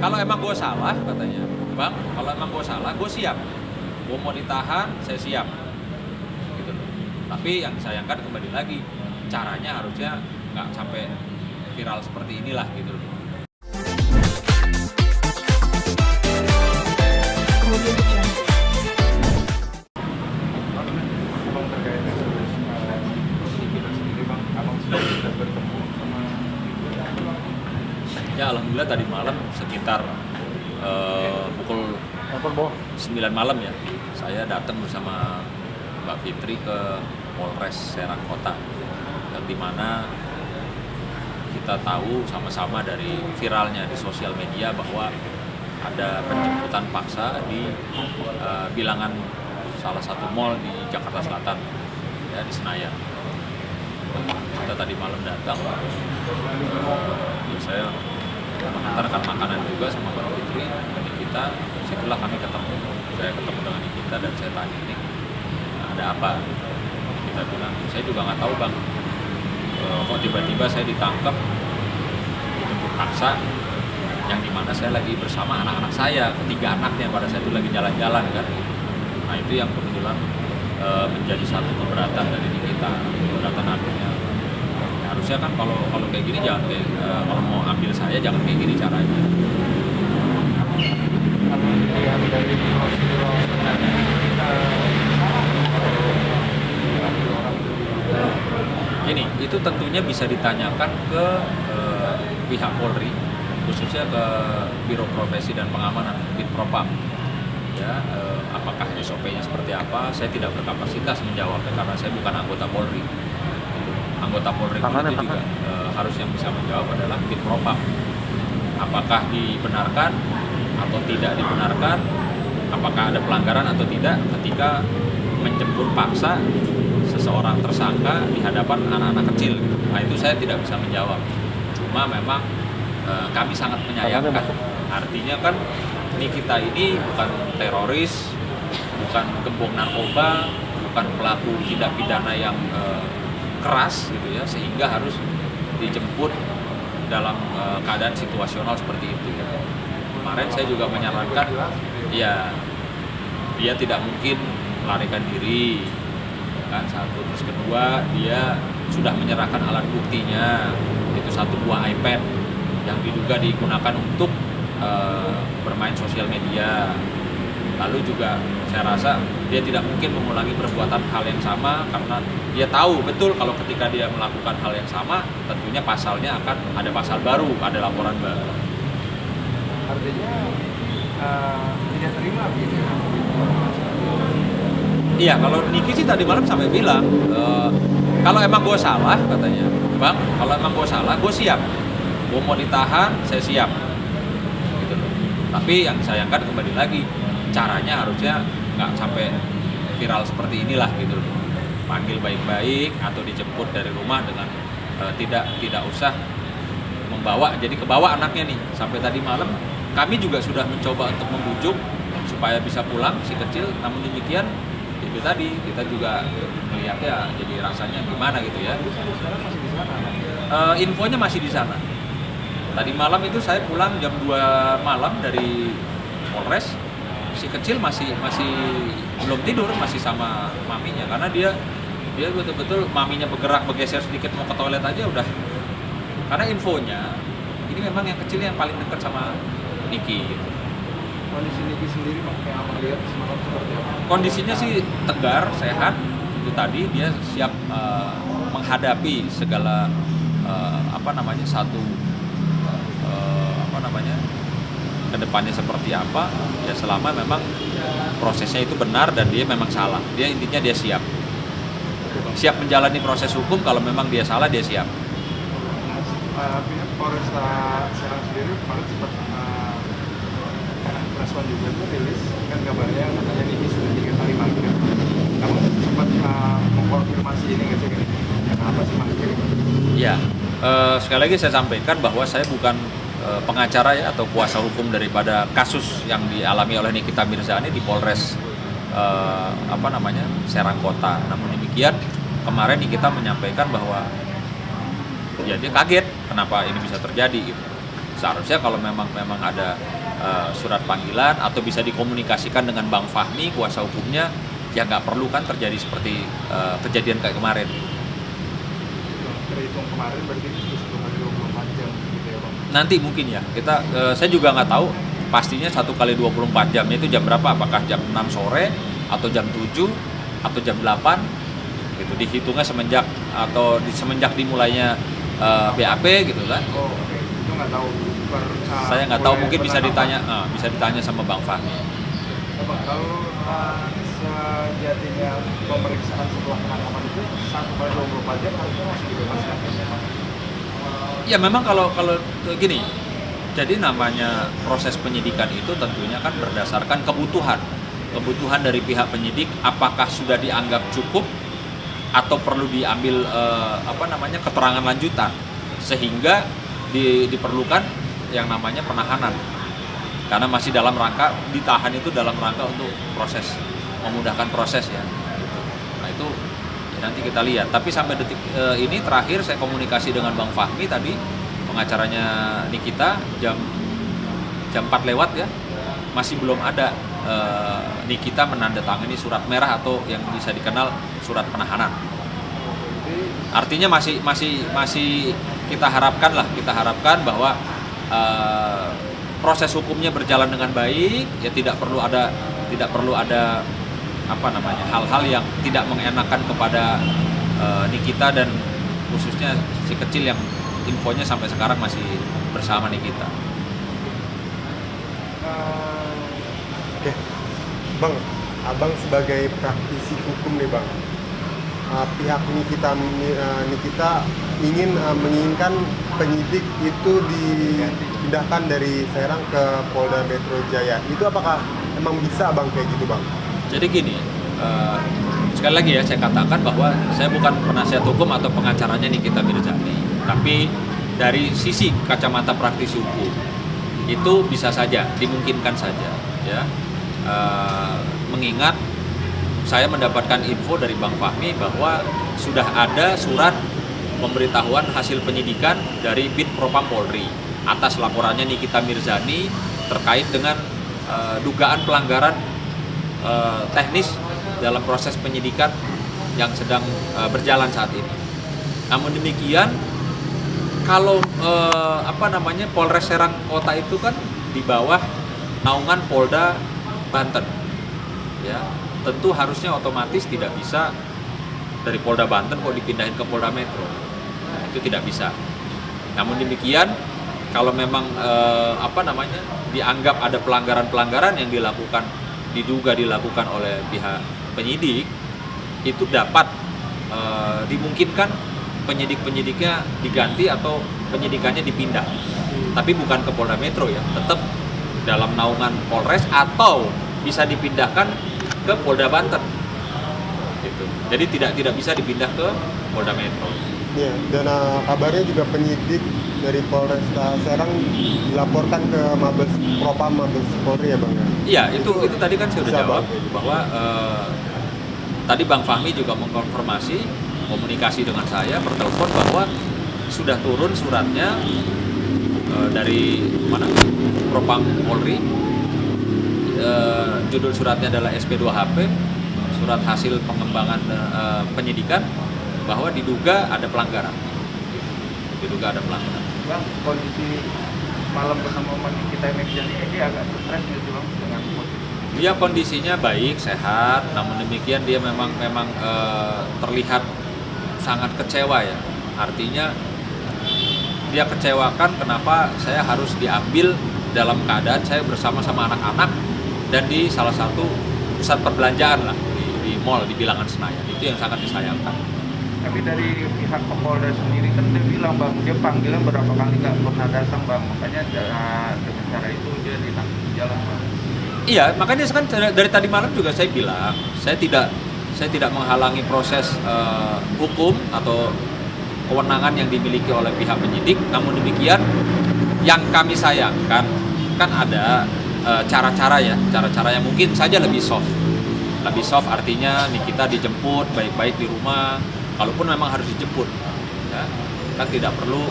Kalau emang gue salah katanya, bang, kalau emang gue salah, gue siap. Gue mau ditahan, saya siap. Gitu loh. Tapi yang disayangkan kembali lagi, caranya harusnya nggak sampai viral seperti inilah gitu loh. Bang terkait kasus Nikita sendiri bang, abang sudah bertemu sama Ya alhamdulillah tadi malam sekitar pukul 9 malam ya, saya datang bersama Mbak Fitri ke Polres Serang Kota, yang dimana kita tahu sama-sama dari viralnya di sosial media bahwa ada penjemputan paksa di bilangan salah satu mall di Jakarta Selatan, ya di Senayan. Kita tadi malam datang, saya mengantarkan makanan juga sama Mbak Fitri dan Nikita. Situlah kami ketemu. Saya ketemu dengan Nikita dan saya tanya, ini ada apa? Kita bilang, saya juga nggak tahu bang. Kok tiba-tiba saya ditangkap, dijemput paksa, yang dimana saya lagi bersama anak-anak saya, ketiga anaknya pada saya itu lagi jalan-jalan kan. Nah itu yang kebetulan menjadi satu keberatan dari Nikita. Keberatan artinya harusnya kan kalau kayak gini jangan kayak kalau mau ambil saya jangan kayak gini caranya. kalau dilihat dari prosedur sebenarnya Gini, itu tentunya bisa ditanyakan ke pihak Polri, khususnya ke Biro Profesi dan Pengamanan Bitpropam. Ya, apakah SOP-nya seperti apa? Saya tidak berkapasitas menjawabnya karena saya bukan anggota Polri. Anggota Polri itu juga harus yang bisa menjawab adalah Bitpropam. Apakah dibenarkan atau tidak dibenarkan? Apakah ada pelanggaran atau tidak ketika menjemput paksa seseorang tersangka di hadapan anak-anak kecil? Nah itu saya tidak bisa menjawab. Cuma memang kami sangat menyayangkan. Artinya kan Nikita ini bukan teroris, bukan gembong narkoba, bukan pelaku tindak pidana yang keras gitu ya, sehingga harus dijemput dalam keadaan situasional seperti itu. Kemarin saya juga menyarankan, ya dia tidak mungkin melarikan diri, kan satu. Terus kedua, dia sudah menyerahkan alat buktinya, itu satu buah iPad yang diduga digunakan untuk bermain sosial media. Lalu juga saya rasa dia tidak mungkin mengulangi perbuatan hal yang sama karena dia tahu betul kalau ketika dia melakukan hal yang sama tentunya pasalnya akan ada pasal baru, ada laporan baru. artinya tidak terima begitu. Iya, kalau Niki sih tadi malam sampai bilang kalau emang gue salah katanya, bang, kalau emang gue salah gue siap, gue mau ditahan saya siap gitu loh. Tapi yang disayangkan kembali lagi, caranya harusnya nggak sampai viral seperti inilah gitu loh. Panggil baik-baik atau dijemput dari rumah dengan tidak usah membawa, jadi kebawa anaknya nih. Sampai tadi malam kami juga sudah mencoba untuk membujuk supaya bisa pulang si kecil, namun demikian itu tadi kita juga melihatnya jadi rasanya gimana gitu ya. Infonya masih di sana. Tadi malam itu saya pulang jam 2 malam dari Polres, si kecil masih belum tidur, masih sama maminya karena dia betul-betul maminya bergeser sedikit mau ke toilet aja udah. Karena infonya ini memang yang kecil yang paling dekat sama Niki gitu. Kondisi Niki sendiri bang, kayak abang lihat semalam seperti apa? Kondisinya sih tegar, sehat. Itu tadi dia siap menghadapi segala kedepannya seperti apa. Ya selama memang prosesnya itu benar dan dia memang salah. Dia intinya dia siap menjalani proses hukum. Kalau memang dia salah dia siap. Pihak Polresta Serang sendiri kemarin sempat respon juga tuh rilis kan kabarnya katanya Niki sudah 3 kali mangkir. Kamu sempat mengkonfirmasi ini nggak sih? Kenapa sih mangkir? Ya, sekali lagi saya sampaikan bahwa saya bukan pengacara ya atau kuasa hukum daripada kasus yang dialami oleh Nikita Mirzani di Polres Serang Kota. Namun demikian kemarin Nikita menyampaikan bahwa ya dia kaget kenapa ini bisa terjadi gitu. Seharusnya kalau memang ada surat panggilan atau bisa dikomunikasikan dengan Bang Fahmi kuasa hukumnya, ya nggak perlu kan terjadi seperti kejadian kayak kemarin. Terhitung kemarin berarti 1 kali 24 jam gitu ya Bang? Nanti mungkin ya saya juga nggak tahu pastinya 1 kali 24 jamnya itu jam berapa, apakah jam 6 sore atau jam 7 atau jam 8 gitu, dihitungnya semenjak dimulainya BAP gitu kan. Oh oke, itu nggak tahu. Saya nggak tahu, mungkin bisa ditanya sama Bang Fahmi. Bang, kalau sejatinya pemeriksaan setelah penangkapan itu 1 kali 24 jam harusnya masih dibebaskan kan? Ya memang kalau gini, jadi namanya proses penyidikan itu tentunya kan berdasarkan kebutuhan dari pihak penyidik, apakah sudah dianggap cukup atau perlu diambil keterangan lanjutan, sehingga diperlukan yang namanya penahanan, karena masih dalam rangka ditahan itu dalam rangka untuk memudahkan proses ya. Nah itu ya nanti kita lihat. Tapi sampai detik ini terakhir saya komunikasi dengan Bang Fahmi tadi, pengacaranya Nikita, jam 4 lewat ya, masih belum ada Nikita menandatangani surat merah atau yang bisa dikenal surat penahanan. Artinya masih kita harapkan bahwa proses hukumnya berjalan dengan baik, ya tidak perlu ada hal-hal yang tidak mengenakan kepada Nikita, dan khususnya si kecil yang infonya sampai sekarang masih bersama Nikita. Oke, Bang, Abang sebagai praktisi hukum nih Bang, pihak Nikita menginginkan penyidik itu dipindahkan dari Serang ke Polda Metro Jaya. Itu apakah emang bisa Bang kayak gitu Bang? Jadi gini, sekali lagi ya saya katakan bahwa saya bukan penasihat hukum atau pengacaranya Nikita Mirzani, tapi dari sisi kacamata praktisi hukum itu bisa saja, dimungkinkan saja ya. Mengingat saya mendapatkan info dari Bang Fahmi bahwa sudah ada surat pemberitahuan hasil penyidikan dari Bid Propam Polri atas laporannya Nikita Mirzani terkait dengan dugaan pelanggaran teknis dalam proses penyidikan yang sedang berjalan saat ini. Namun demikian, kalau Polres Serang Kota itu kan di bawah naungan Polda Banten, ya tentu harusnya otomatis tidak bisa dari Polda Banten kok dipindahin ke Polda Metro, nah, itu tidak bisa. Namun demikian, kalau memang dianggap ada pelanggaran yang diduga dilakukan oleh pihak penyidik, itu dapat dimungkinkan penyidiknya diganti atau penyidikannya dipindah, tapi bukan ke Polda Metro ya, tetap dalam naungan Polres atau bisa dipindahkan ke Polda Banten gitu. Jadi tidak bisa dipindah ke Polda Metro. Iya, dan kabarnya juga penyidik dari Polres Serang dilaporkan ke Mabes Propam Mabes Polri ya Bang ya? Iya, itu tadi kan saya sudah jawab bahwa tadi Bang Fahmi juga mengkonfirmasi komunikasi dengan saya per telepon bahwa sudah turun suratnya dari Propam Polri. Judul suratnya adalah SP2HP, surat hasil pengembangan penyidikan, bahwa diduga ada pelanggaran. Bang, kondisi malam bersama Nikita Mirzani ini agak stres gitu Bang dengan posisi? Dia kondisinya baik, sehat, namun demikian dia memang terlihat sangat kecewa ya. Artinya dia kecewakan kenapa saya harus diambil dalam keadaan saya bersama-sama anak-anak dan di salah satu pusat perbelanjaan lah di mall di Bilangan Senayan. Itu yang sangat disayangkan. Tapi dari pihak Kapolda sendiri kan dia bilang Bang, dia panggilan berapa kali nggak pernah datang Bang, makanya dengan cara itu dia ditangkap di jalan Bang. Iya, makanya kan dari tadi malam juga saya bilang saya tidak menghalangi proses hukum atau kewenangan yang dimiliki oleh pihak penyidik. Namun demikian, yang kami sayangkan kan ada cara-cara yang mungkin saja lebih soft artinya Nikita dijemput baik-baik di rumah, kalaupun memang harus dijemput ya, kan tidak perlu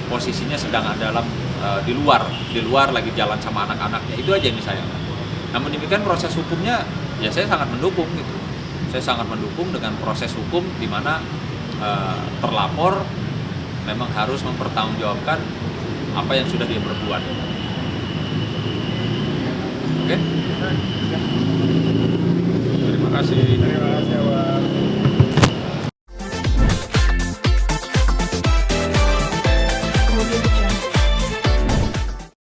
posisinya sedang dalam di luar lagi jalan sama anak-anaknya, itu aja yang disayangkan. Namun demikian proses hukumnya ya saya sangat mendukung gitu. Saya sangat mendukung dengan proses hukum di mana terlapor memang harus mempertanggungjawabkan apa yang sudah dia perbuat. Oke? Terima kasih.